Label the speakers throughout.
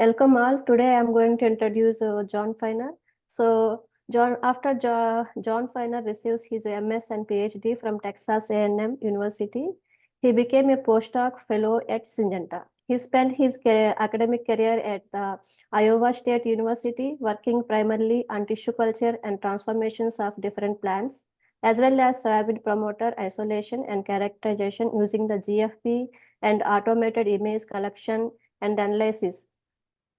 Speaker 1: Welcome all. Today I'm going to introduce John Feiner. So John Feiner receives his MS and PhD from Texas A&M University. He became a postdoc fellow at Syngenta. He spent his academic career at the Iowa State University, working primarily on tissue culture and transformations of different plants, as well as soybean promoter isolation and characterization using the GFP and automated image collection and analysis.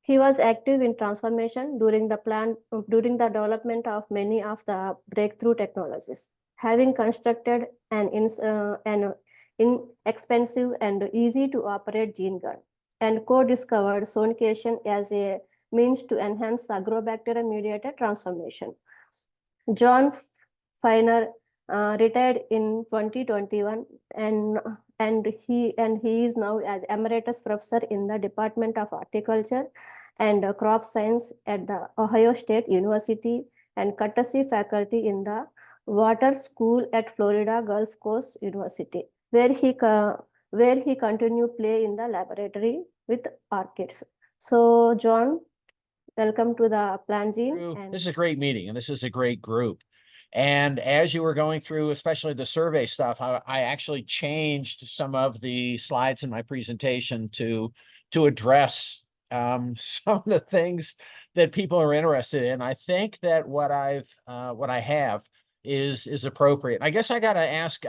Speaker 1: He was active in transformation during the development of many of the breakthrough technologies, having constructed an inexpensive and easy to operate gene gun, and co-discovered sonication as a means to enhance the agrobacterium mediated transformation. John Feiner retired in 2021, and he is now as emeritus professor in the Department of Horticulture and Crop Science at the Ohio State University, and courtesy faculty in the Water School at Florida Gulf Coast University, where he continued play in the laboratory with orchids. So, John, welcome to the Plant Gene.
Speaker 2: This is a great meeting, and this is a great group. And as you were going through, especially the survey stuff, I actually changed some of the slides in my presentation to address some of the things that people are interested in. I think that what I have is appropriate. I guess I got to ask,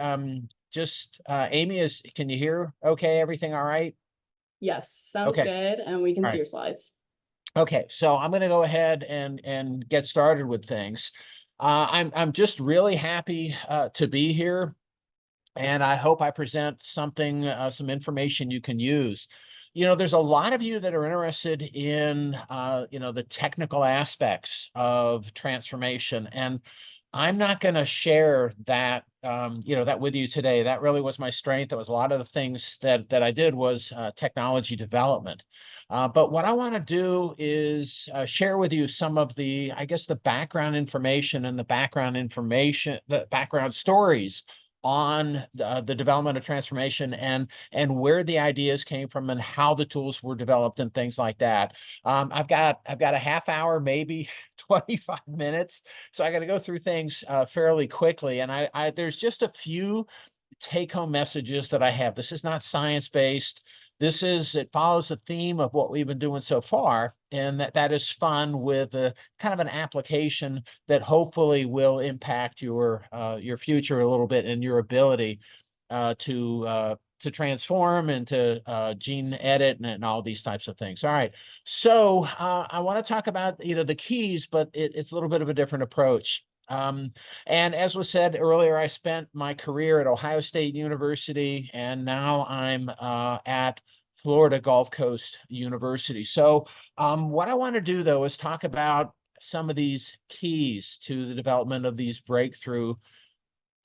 Speaker 2: Amy, can you hear okay? Everything all right?
Speaker 3: Yes, sounds good, and we can see your slides.
Speaker 2: Okay, so I'm going to go ahead and get started with things. I'm just really happy to be here, and I hope I present something, some information you can use. You know, there's a lot of you that are interested in, the technical aspects of transformation, and I'm not going to share that, that with you today. That really was my strength. That was a lot of the things that I did was technology development. But what I want to do is share with you some of the, I guess, the background information and the background stories on the development of transformation and where the ideas came from and how the tools were developed and things like that. I've got a half hour, maybe 25 minutes, so I got to go through things fairly quickly. And there's just a few take-home messages that I have. This is not science-based. It follows the theme of what we've been doing so far, and that is fun with a kind of an application that hopefully will impact your future a little bit and your ability to transform and to gene edit and all these types of things. All right, so I want to talk about the keys, but it's a little bit of a different approach. And as was said earlier, I spent my career at Ohio State University, and now I'm at Florida Gulf Coast University. So what I want to do, though, is talk about some of these keys to the development of these breakthrough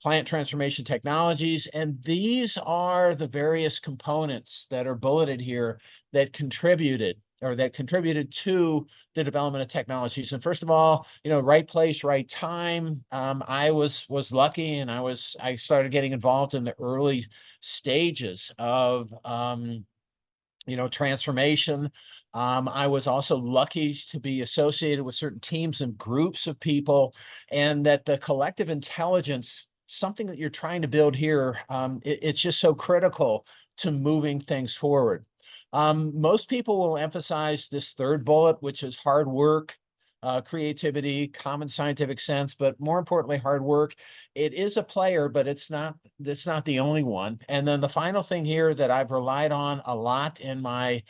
Speaker 2: plant transformation technologies. And these are the various components that are bulleted here that contributed to the development of technologies. And first of all, right place, right time. I was lucky, and I started getting involved in the early stages of transformation. I was also lucky to be associated with certain teams and groups of people, and that the collective intelligence, something that you're trying to build here, it's just so critical to moving things forward. Most people will emphasize this third bullet, which is hard work, creativity, common scientific sense, but more importantly, hard work. It is a player, but it's not the only one. And then the final thing here that I've relied on a lot in my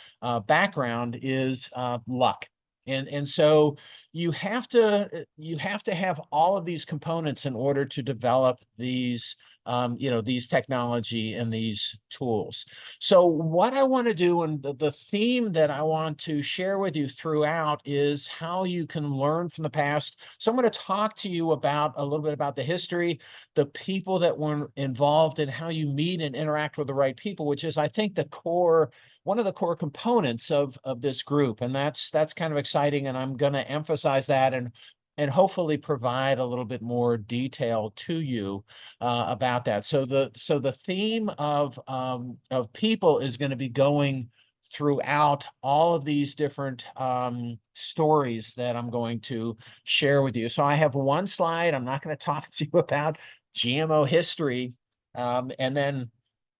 Speaker 2: background is luck. And so you have to have all of these components in order to develop these these technology and these tools. So what I want to do, and the theme that I want to share with you throughout, is how you can learn from the past. So I'm going to talk to you about a little bit about the history, the people that were involved, and how you meet and interact with the right people, which is, I think, one of the core components of this group. And that's kind of exciting, and I'm going to emphasize that and hopefully provide a little bit more detail to you about that. So the theme of people is going to be going throughout all of these different stories that I'm going to share with you. So I have one slide. I'm not going to talk to you about GMO history, and then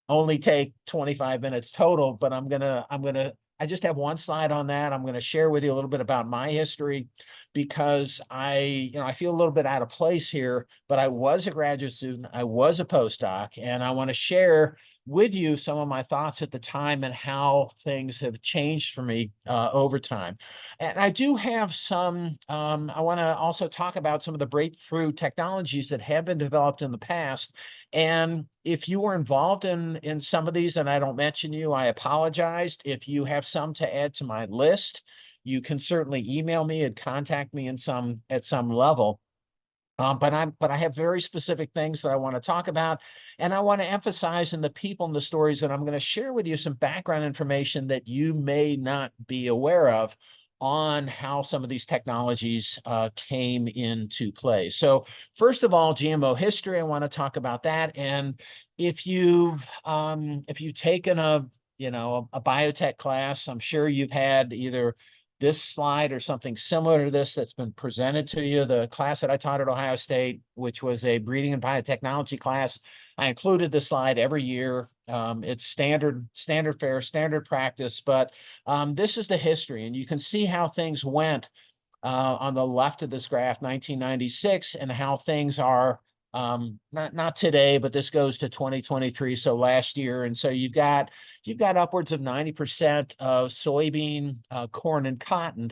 Speaker 2: only take 25 minutes total, but I just have one slide on that. I'm going to share with you a little bit about my history, because I feel a little bit out of place here, but I was a graduate student, I was a postdoc, and I want to share with you some of my thoughts at the time and how things have changed for me over time. And I do have some, I want to also talk about some of the breakthrough technologies that have been developed in the past. And if you were involved in some of these and I don't mention you, I apologize. If you have some to add to my list, you can certainly email me and contact me at some level. But I have very specific things that I want to talk about, and I want to emphasize in the people and the stories that I'm going to share with you some background information that you may not be aware of on how some of these technologies came into play. So first of all, GMO history, I want to talk about that. And if you've taken a biotech class, I'm sure you've had either this slide or something similar to this that's been presented to you. The class that I taught at Ohio State, which was a breeding and biotechnology class, I included this slide every year. It's standard fare, standard practice, but this is the history, and you can see how things went on the left of this graph, 1996, and how things are not today, but this goes to 2023, so last year. And so you've got upwards of 90% of soybean, corn, and cotton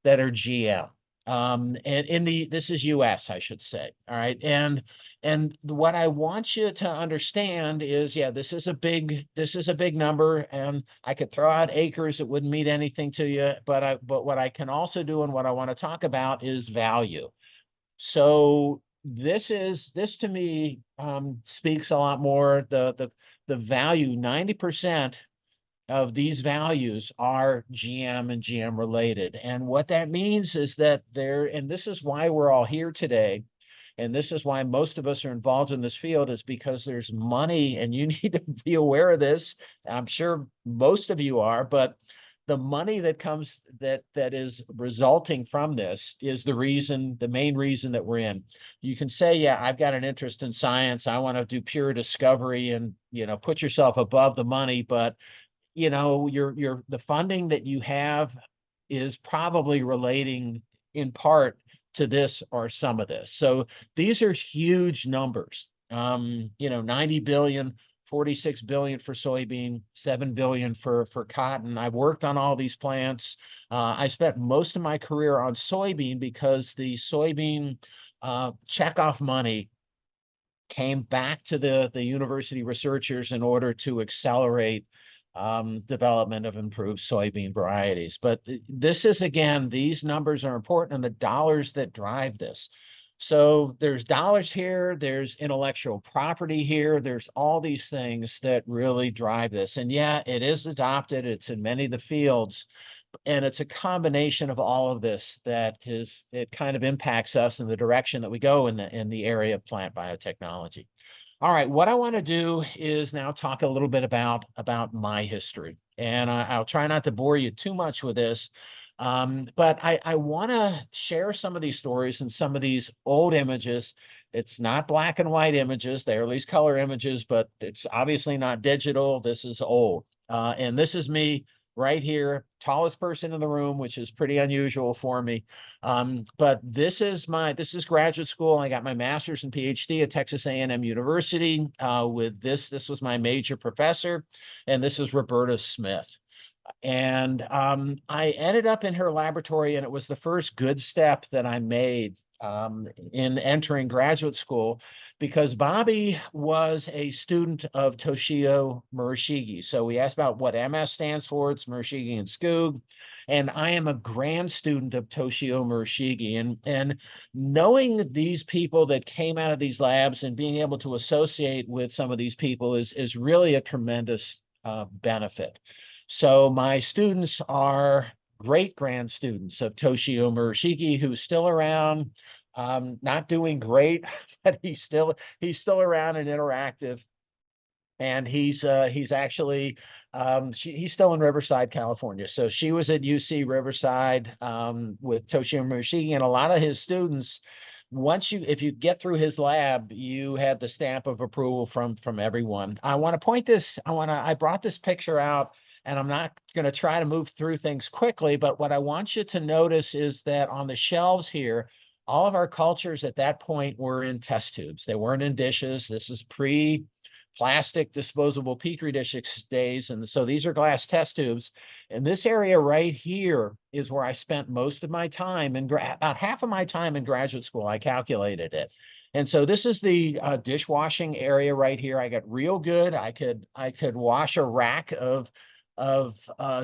Speaker 2: that are GM. And this is US, I should say. All right. And what I want you to understand is, yeah, this is a big number, and I could throw out acres. It wouldn't mean anything to you, but what I can also do, and what I want to talk about, is value. So this to me speaks a lot more. The value, 90% of these values are GM and GM related. And what that means is that and this is why we're all here today, and this is why most of us are involved in this field, is because there's money, and you need to be aware of this. I'm sure most of you are, but the money that comes that is resulting from this is the main reason that we're in. You can say, yeah, I've got an interest in science, I want to do pure discovery, and put yourself above the money, but the funding that you have is probably relating in part to this or some of this. So these are huge numbers. 90 billion, 46 billion for soybean, 7 billion for cotton. I've worked on all these plants. I spent most of my career on soybean because the soybean checkoff money came back to the university researchers in order to accelerate development of improved soybean varieties. But this is, again, these numbers are important, and the dollars that drive this. So there's dollars here, there's intellectual property here, there's all these things that really drive this. And yeah, it is adopted, it's in many of the fields, and it's a combination of all of this it kind of impacts us in the direction that we go in the area of plant biotechnology. All right, what I want to do is now talk a little bit about my history, and I'll try not to bore you too much with this, but I want to share some of these stories and some of these old images. It's not black and white images; they are at least color images, but it's obviously not digital. This is old, and this is me right here, tallest person in the room, which is pretty unusual for me. But this is graduate school. I got my master's and PhD at Texas A&M University. With this was my major professor, and this is Roberta Smith. And I ended up in her laboratory, and it was the first good step that I made in entering graduate school, because Bobby was a student of Toshio Murashige. So we asked about what MS stands for. It's Murashige and Skoog. And I am a grand student of Toshio Murashige. And knowing these people that came out of these labs and being able to associate with some of these people is really a tremendous benefit. So my students are great-grand students of Toshio Murashige, who's still around, not doing great, but he's still around and interactive. And he's actually he's still in Riverside, California. So she was at UC Riverside with Toshio Murashige, and a lot of his students, if you get through his lab, you have the stamp of approval from everyone. I brought this picture out, and I'm not going to try to move through things quickly, but what I want you to notice is that on the shelves here, all of our cultures at that point were in test tubes. They weren't in dishes. This is plastic disposable Petri dish days. And so these are glass test tubes. And this area right here is where I spent most of my time, and about half of my time in graduate school, I calculated it. And so this is the dishwashing area right here. I got real good. I could wash a rack of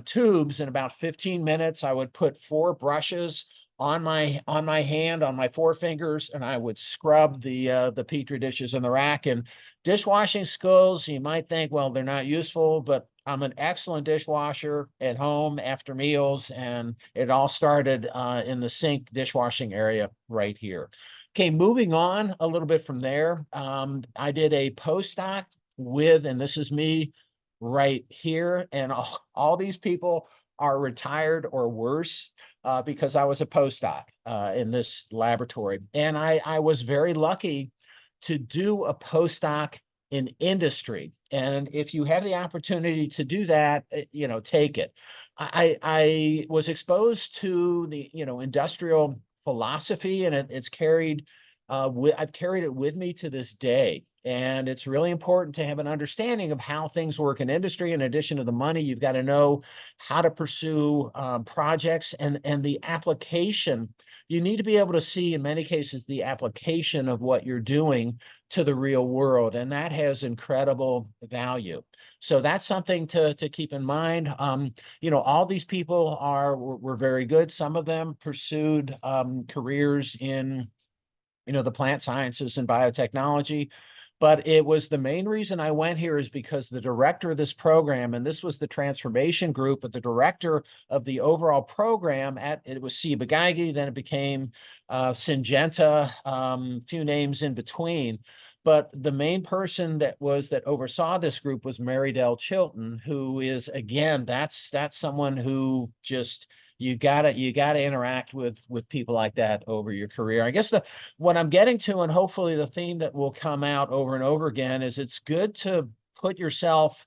Speaker 2: tubes in about 15 minutes. I would put 4 brushes on my hand, on my 4 fingers, and I would scrub the Petri dishes in the rack. And dishwashing skills, you might think, well, they're not useful, but I'm an excellent dishwasher at home after meals, and it all started in the sink dishwashing area right here. Okay, moving on a little bit from there, I did a postdoc and this is me right here, and all these people are retired or worse because I was a postdoc in this laboratory. And I was very lucky to do a postdoc in industry. And if you have the opportunity to do that, take it. I was exposed to the, industrial philosophy, and I've carried it with me to this day. And it's really important to have an understanding of how things work in industry. In addition to the money, you've got to know how to pursue projects and the application. You need to be able to see, in many cases, the application of what you're doing to the real world, and that has incredible value. So that's something to keep in mind. All these people were very good. Some of them pursued careers in, the plant sciences and biotechnology. But it was the main reason I went here is because the director of this program, and this was the transformation group, but the director of the overall program it was Ciba-Geigy, then it became Syngenta, few names in between. But the main person that oversaw this group was Mary Dell Chilton, who is, again, that's someone who just, you gotta interact with people like that over your career. I guess what I'm getting to, and hopefully the theme that will come out over and over again, is it's good to put yourself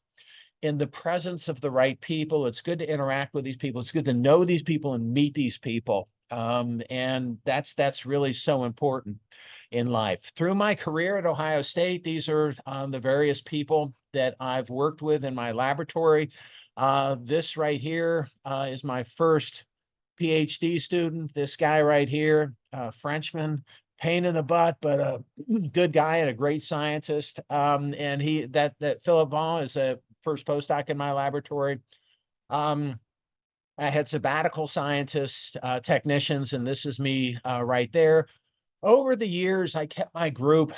Speaker 2: in the presence of the right people. It's good to interact with these people. It's good to know these people and meet these people. And that's really so important in life. Through my career at Ohio State, these are the various people that I've worked with in my laboratory. This right here is my first PhD student. This guy right here, Frenchman, pain in the butt, but a good guy and a great scientist. And that Philip Vaughn is a first postdoc in my laboratory. I had sabbatical scientists, technicians, and this is me right there. Over the years, I kept my group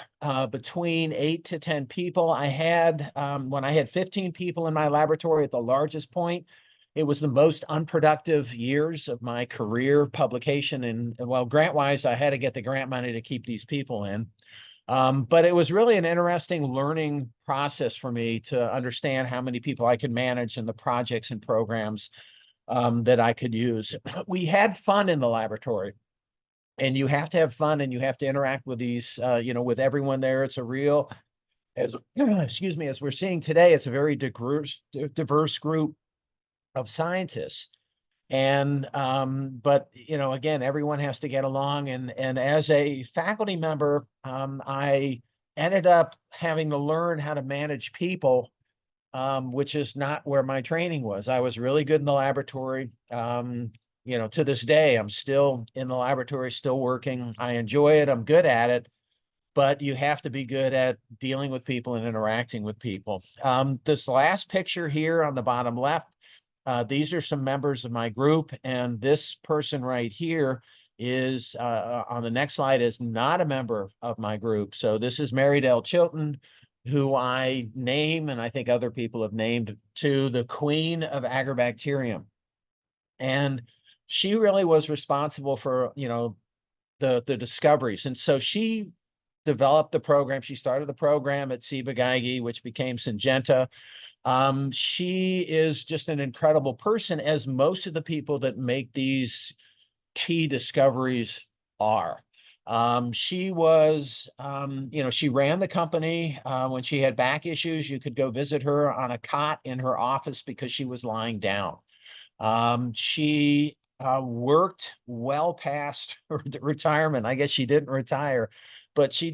Speaker 2: between 8 to 10 people. I had, when I had 15 people in my laboratory at the largest point, it was the most unproductive years of my career publication. And well, grant-wise, I had to get the grant money to keep these people in. But it was really an interesting learning process for me to understand how many people I could manage and the projects and programs that I could use. We had fun in the laboratory. And you have to have fun, and you have to interact with these, with everyone there. It's a real, excuse me, as we're seeing today, it's a very diverse group of scientists. And, but, again, everyone has to get along. And as a faculty member, I ended up having to learn how to manage people, which is not where my training was. I was really good in the laboratory. To this day, I'm still in the laboratory, still working. I enjoy it. I'm good at it, but you have to be good at dealing with people and interacting with people. This last picture here on the bottom left, these are some members of my group, and this person right here is on the next slide is not a member of my group. So this is Mary Dell Chilton, who I name, and I think other people have named, to the queen of agrobacterium. And she really was responsible for, the discoveries. And so she developed the program. She started the program at Ciba-Geigy, which became Syngenta. She is just an incredible person, as most of the people that make these key discoveries are. She was, she ran the company. When she had back issues, you could go visit her on a cot in her office because she was lying down. She worked well past her retirement. I guess she didn't retire, but she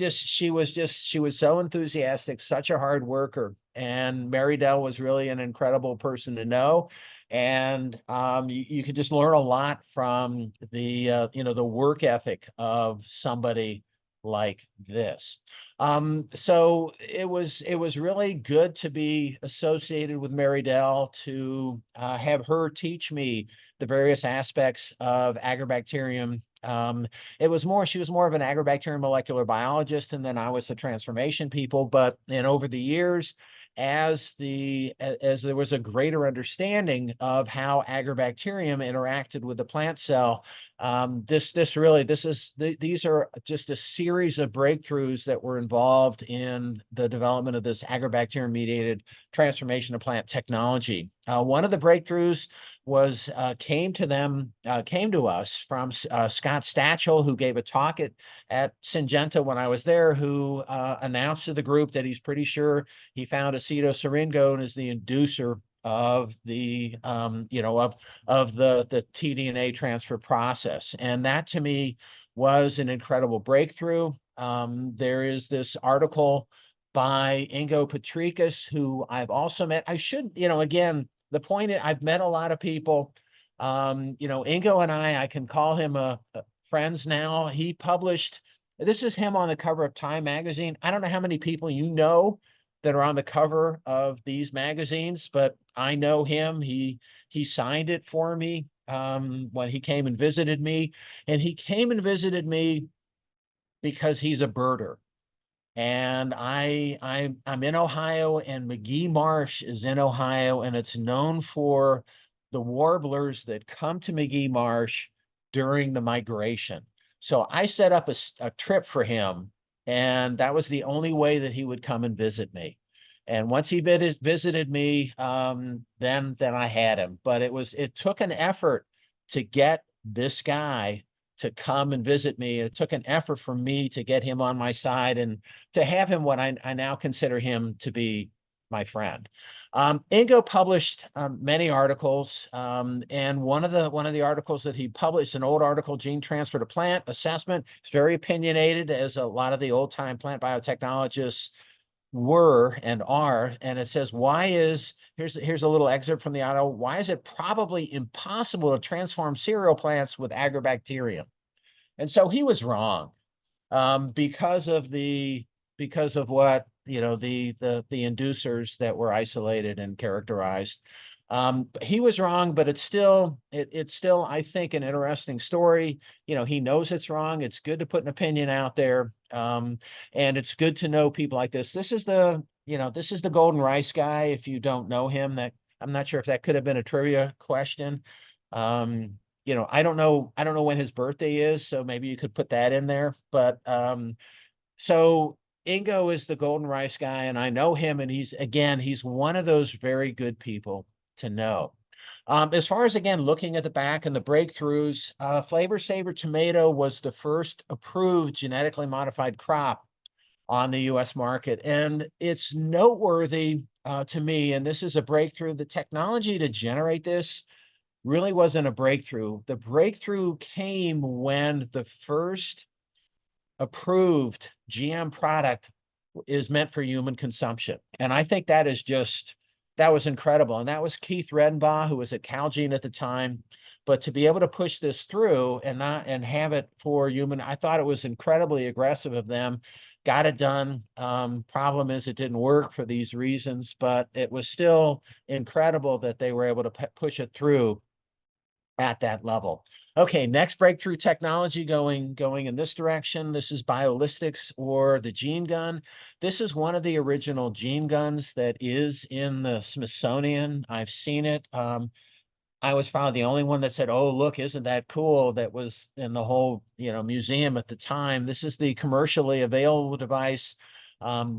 Speaker 2: was so enthusiastic, such a hard worker. And Mary Dell was really an incredible person to know. And you could just learn a lot from the the work ethic of somebody like this. So it was really good to be associated with Mary Dell, to have her teach me the various aspects of agrobacterium. She was more of an agrobacterium molecular biologist, and then I was the transformation people. But over the years, as there was a greater understanding of how agrobacterium interacted with the plant cell, these are just a series of breakthroughs that were involved in the development of this agrobacterium mediated transformation of plant technology. One of the breakthroughs was came to us from Scott Stachel, who gave a talk at Syngenta when I was there, who announced to the group that he's pretty sure he found acetosyringone as the inducer of the the tDNA transfer process. And that, to me, was an incredible breakthrough. There is this article by Ingo Petrikas, who I've also met. Again, the point is, I've met a lot of people. Ingo and I can call him friends now. He published, this is him on the cover of Time magazine. I don't know how many people you know that are on the cover of these magazines, but I know him. He signed it for me when he came and visited me. And he came and visited me because he's a birder. And I'm in Ohio, and McGee Marsh is in Ohio, and it's known for the warblers that come to McGee Marsh during the migration. So I set up a trip for him, and that was the only way that he would come and visit me. And once he visited me, then I had him. But it took an effort to get this guy to come and visit me. It took an effort for me to get him on my side and to have him what I now consider him to be my friend. Ingo published many articles, and one of the articles that he published, an old article, Gene Transfer to Plant Assessment. It's very opinionated, as a lot of the old time plant biotechnologists were and are. And it says, here's a little excerpt from the article: why is it probably impossible to transform cereal plants with agrobacterium? And so he was wrong, because of what the inducers that were isolated and characterized. He was wrong, but it's still I think, an interesting story. He knows it's wrong. It's good to put an opinion out there, and it's good to know people like this. This is the golden rice guy. If you don't know him, that I'm not sure if that could have been a trivia question. I don't know when his birthday is, so maybe you could put that in there. But so Ingo is the golden rice guy, and I know him, and he's one of those very good people to know. As far as, again, looking at the back and the breakthroughs, Flavor Saver tomato was the first approved genetically modified crop on the U.S. market. And it's noteworthy to me, and this is a breakthrough. The technology to generate this really wasn't a breakthrough. The breakthrough came when the first approved GM product is meant for human consumption. And I think that was incredible. And that was Keith Redenbaugh, who was at Calgene at the time. But to be able to push this through and have it for human, I thought it was incredibly aggressive of them. Got it done. Problem is, it didn't work for these reasons, but it was still incredible that they were able to push it through at that level. Okay, next breakthrough technology going in this direction. This is biolistics, or the gene gun. This is one of the original gene guns that is in the Smithsonian. I've seen it. I was probably the only one that said, "Oh, look, isn't that cool?" That was in the whole, museum at the time. This is the commercially available device.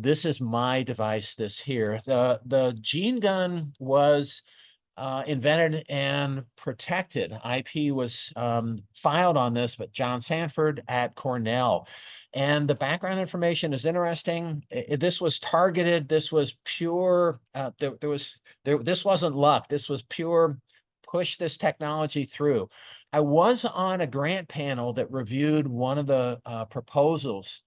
Speaker 2: This is my device, this here. The gene gun was invented and protected. IP was filed on this, but John Sanford at Cornell. And the background information is interesting. This was targeted. This was pure. This wasn't luck. This was pure push this technology through. I was on a grant panel that reviewed one of the proposals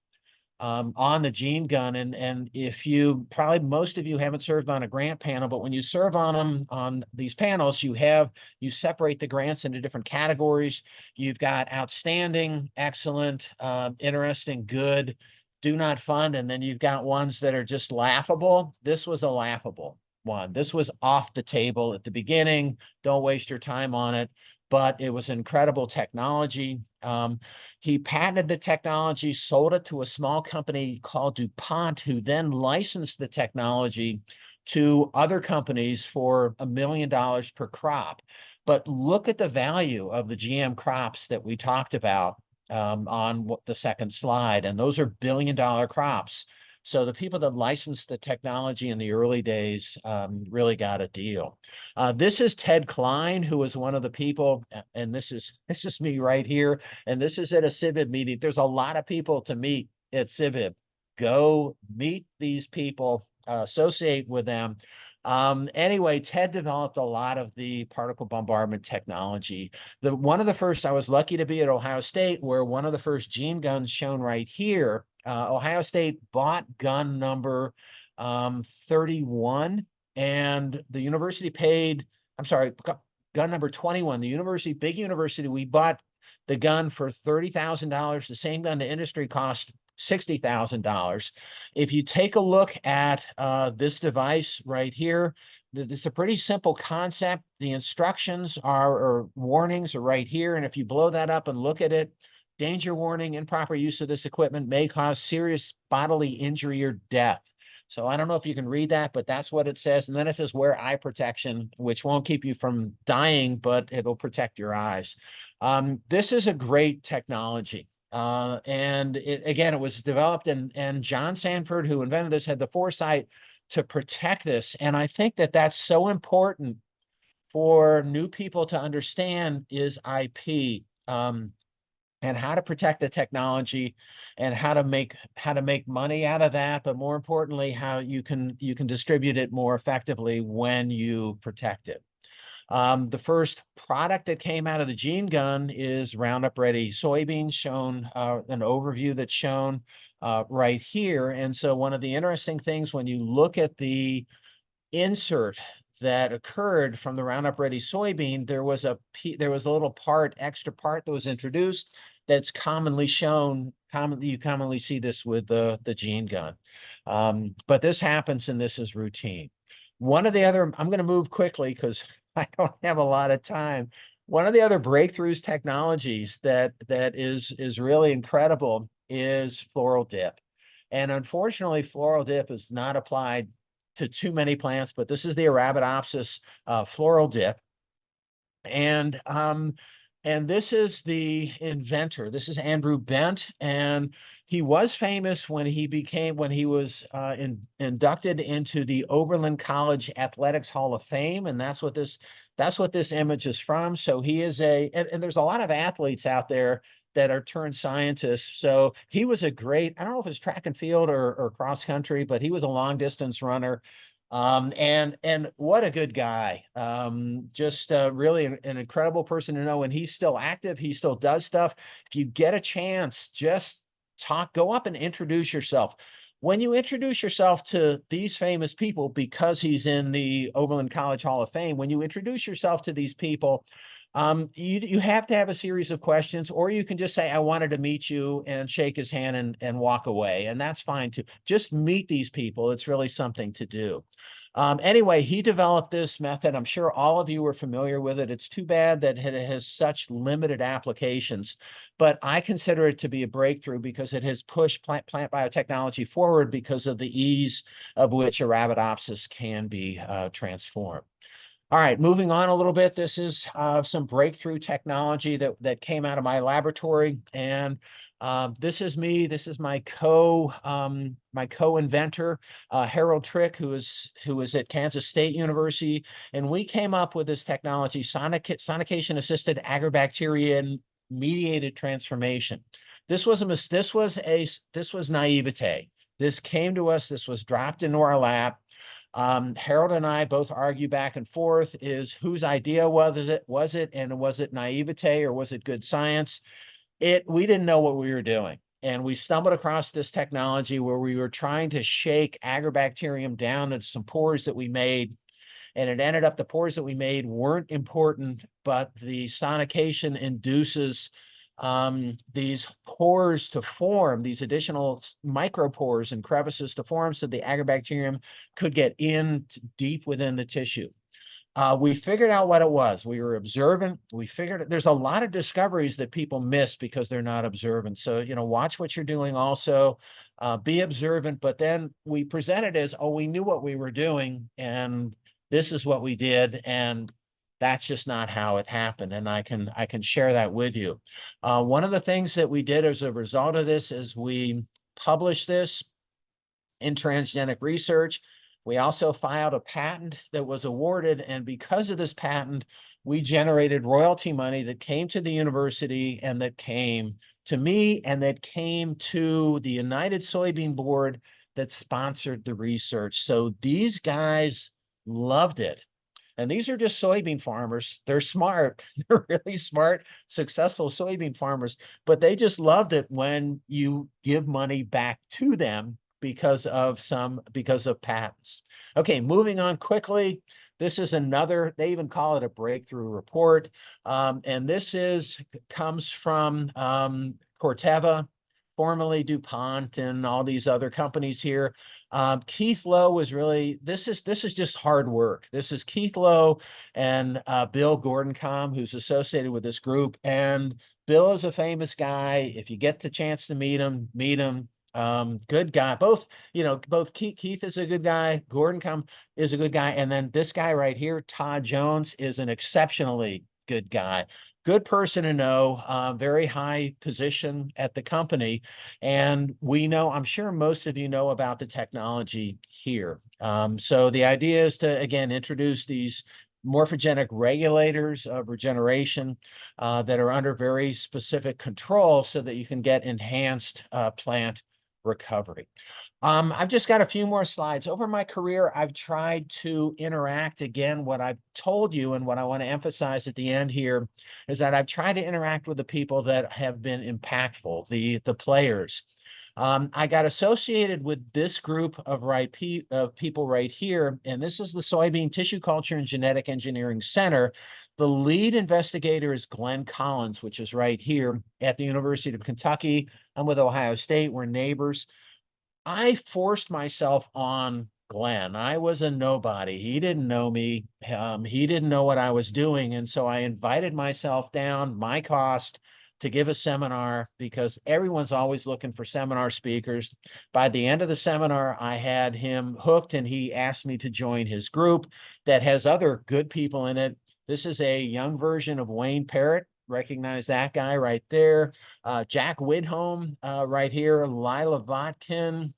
Speaker 2: on the gene gun. And if you probably most of you haven't served on a grant panel, but when you serve on them on these panels, you separate the grants into different categories. You've got outstanding, excellent, interesting, good, do not fund, and then you've got ones that are just laughable. This was a laughable one. This was off the table at the beginning. Don't waste your time on it. But it was incredible technology. He patented the technology, sold it to a small company called DuPont, who then licensed the technology to other companies for $1 million per crop. But look at the value of the GM crops that we talked about on the second slide, and those are billion-dollar crops. So the people that licensed the technology in the early days really got a deal. This is Ted Klein, who was one of the people, and this is me right here, and this is at a CIVIB meeting. There's a lot of people to meet at CIVIB. Go meet these people, associate with them. Anyway, Ted developed a lot of the particle bombardment technology. One of the first, I was lucky to be at Ohio State, where one of the first gene guns shown right here, Ohio State bought gun number 31, and the university paid, I'm sorry, gun number 21. The university, big university, we bought the gun for $30,000. The same gun to industry cost $60,000. If you take a look at this device right here, it's a pretty simple concept. The instructions or warnings are right here. And if you blow that up and look at it, danger warning, improper use of this equipment may cause serious bodily injury or death. So I don't know if you can read that, but that's what it says. And then it says wear eye protection, which won't keep you from dying, but it'll protect your eyes. This is a great technology. And again, it was developed, and John Sanford, who invented this, had the foresight to protect this. And I think that that's so important for new people to understand is IP. And how to protect the technology and how to make money out of that, but more importantly, how you can distribute it more effectively when you protect it. The first product that came out of the gene gun is Roundup Ready soybeans, shown an overview that's shown right here. And so one of the interesting things when you look at the insert that occurred from the Roundup Ready soybean, there was a little extra part that was introduced that's commonly shown. You commonly see this with the gene gun, but this happens and this is routine. One of the other, I'm going to move quickly because I don't have a lot of time. One of the other breakthroughs technologies that is really incredible is floral dip, and unfortunately, floral dip is not applied to too many plants, but this is the Arabidopsis floral dip. And this is the inventor. This is Andrew Bent, and he was famous when he was inducted into the Oberlin College Athletics Hall of Fame, and that's what this image is from. So he is and there's a lot of athletes out there that are turned scientists. So he was a great, I don't know if it's track and field or cross country, but he was a long distance runner. And what a good guy. Just really an incredible person to know. And he's still active. He still does stuff. If you get a chance, just go up and introduce yourself. When you introduce yourself to these famous people, because he's in the Oberlin College Hall of Fame, when you introduce yourself to these people, you have to have a series of questions, or you can just say, I wanted to meet you, and shake his hand and walk away. And that's fine too. Just meet these people. It's really something to do. Anyway, he developed this method. I'm sure all of you are familiar with it. It's too bad that it has such limited applications, but I consider it to be a breakthrough because it has pushed plant biotechnology forward because of the ease of which Arabidopsis can be transformed. All right, moving on a little bit. This is some breakthrough technology that came out of my laboratory, and this is me. This is my co-inventor, Harold Trick, who is at Kansas State University, and we came up with this technology, sonication-assisted agrobacterium-mediated transformation. This was naivete. This came to us. This was dropped into our lab. Harold and I both argue back and forth is whose idea was it, and was it naivete or was it good science? We didn't know what we were doing. And we stumbled across this technology where we were trying to shake agrobacterium down into some pores that we made. And it ended up the pores that we made weren't important, but the sonication induces these pores to form, these additional micropores and crevices to form so the agrobacterium could get in deep within the tissue. We figured out what it was. We were observant. We figured there's a lot of discoveries that people miss because they're not observant. So, watch what you're doing also. Be observant, but then we presented as, oh, we knew what we were doing and this is what we did. And that's just not how it happened. And I can share that with you. One of the things that we did as a result of this is we published this in Transgenic Research. We also filed a patent that was awarded. And because of this patent, we generated royalty money that came to the university and that came to me and that came to the United Soybean Board that sponsored the research. So these guys loved it. And these are just soybean farmers. They're smart. They're really smart, successful soybean farmers, but they just loved it when you give money back to them because of patents. Okay, moving on quickly. This is another, they even call it a breakthrough report. And this comes from Corteva, formerly DuPont, and all these other companies here. Keith Lowe was really, this is just hard work. This is Keith Lowe and Bill Gordon-Comm, who's associated with this group. And Bill is a famous guy. If you get the chance to meet him, meet him. Good guy. Both Keith is a good guy. Gordon-Comm is a good guy. And then this guy right here, Todd Jones, is an exceptionally good guy. Good person to know, very high position at the company. And we know, I'm sure most of you know about the technology here. So the idea is to, again, introduce these morphogenic regulators of regeneration that are under very specific control so that you can get enhanced plant recovery. I've just got a few more slides. Over my career, I've tried to interact again. What I've told you and what I want to emphasize at the end here is that I've tried to interact with the people that have been impactful, the players. I got associated with this group of people right here, and this is the Soybean Tissue Culture and Genetic Engineering Center. The lead investigator is Glenn Collins, which is right here at the University of Kentucky. I'm with Ohio State. We're neighbors. I forced myself on Glenn. I was a nobody. He didn't know me. He didn't know what I was doing. And so I invited myself down, my cost, to give a seminar because everyone's always looking for seminar speakers. By the end of the seminar, I had him hooked and he asked me to join his group that has other good people in it. This is a young version of Wayne Parrott. Recognize that guy right there. Jack Widholm right here. Lila Votkin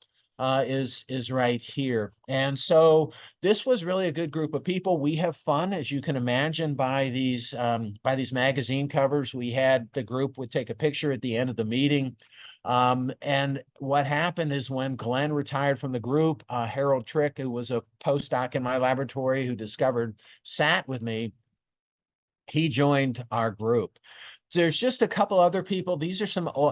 Speaker 2: is right here. And so this was really a good group of people. We have fun, as you can imagine, by these magazine covers. We had the group would take a picture at the end of the meeting. And what happened is when Glenn retired from the group, Harold Trick, who was a postdoc in my laboratory who discovered SAT with me, he joined our group. There's just a couple other people. These are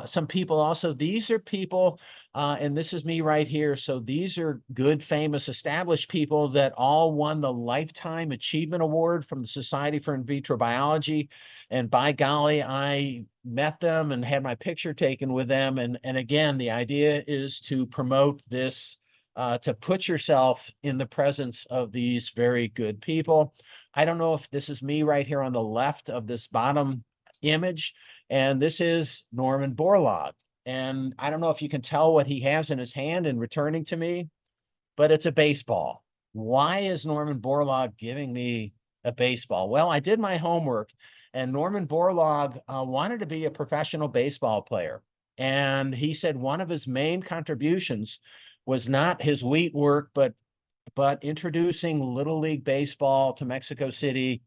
Speaker 2: some people also. These are people, and this is me right here. So these are good, famous, established people that all won the Lifetime Achievement Award from the Society for In Vitro Biology. And by golly, I met them and had my picture taken with them. And again, the idea is to promote this, to put yourself in the presence of these very good people. I don't know if this is me right here on the left of this bottom image, and this is Norman Borlaug. And I don't know if you can tell what he has in his hand and returning to me, but it's a baseball. Why is Norman Borlaug giving me at baseball? Well, I did my homework, and Norman Borlaug wanted to be a professional baseball player. And he said one of his main contributions was not his wheat work, but introducing Little League Baseball to Mexico City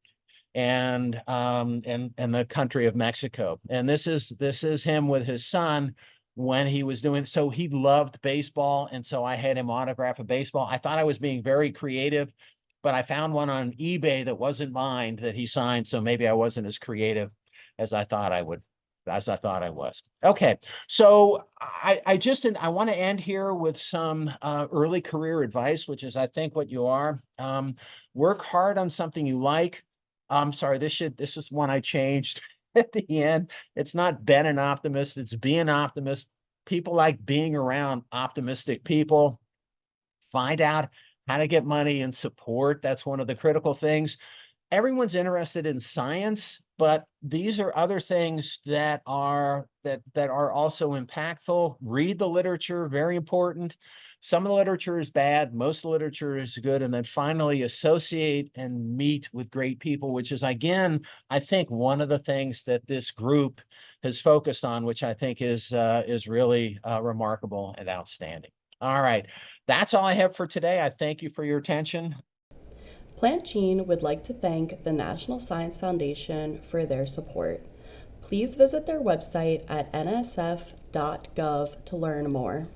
Speaker 2: and the country of Mexico. And this is him with his son when he was doing, so he loved baseball, and so I had him autograph a baseball. I thought I was being very creative, but I found one on eBay that wasn't mine that he signed, so maybe I wasn't as creative as I thought I was. Okay, so I want to end here with some early career advice, which is I think what you are. Work hard on something you like. I'm sorry, this is one I changed at the end. It's not been an optimist, it's be an optimist. People like being around optimistic people. Find out how to get money and support. That's one of the critical things. Everyone's interested in science, but these are other things that are also impactful. Read the literature, very important. Some of the literature is bad, most of the literature is good. And then finally, associate and meet with great people, which is, again, I think one of the things that this group has focused on, which I think is really remarkable and outstanding. All right, that's all I have for today. I thank you for your attention.
Speaker 3: Plant Gene would like to thank the National Science Foundation for their support. Please visit their website at nsf.gov to learn more.